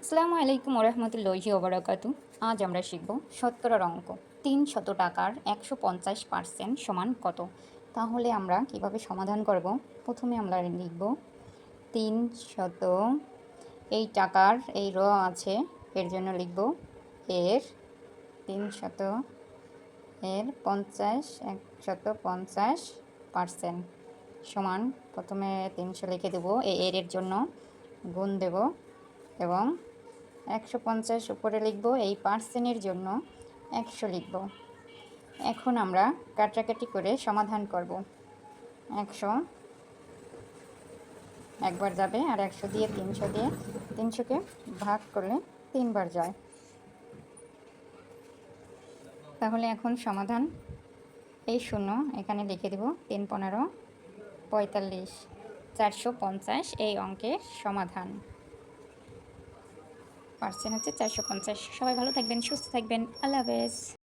আসসালামু আলাইকুম ওরহমতুল্লাহি ওবরাকাতু। আজ আমরা শিখব শতকরার অঙ্ক। ৩০০ টাকার ১৫০% সমান কত? তাহলে আমরা কিভাবে সমাধান করব? প্রথমে আমরা লিখব ৩০০, এই টাকার এই র আছে, এর জন্য লিখব এর ৩০০ এর ১৫০% সমান, প্রথমে ৩০০ লিখে দেব, এর জন্য গুণ দেব এবং ১৫০ উপরে লিখব, এই পার্সেন্টের জন্য ১০০ লিখব। এখন আমরা কাটাকাটি করে সমাধান করব। ১০০ একবার যাবে আর ১০০ দিয়ে ৩০০কে ভাগ করলে ৩ বার যায়। তাহলে এখন সমাধান, এই শূন্য এখানে লিখে দেব, ৩ ১৫ ৪৫, ৪৫০ এই অঙ্কের সমাধান। পার্সেন্ট হচ্ছে ৪৫০। সবাই ভালো থাকবেন, সুস্থ থাকবেন। আল্লাহ হাফেজ।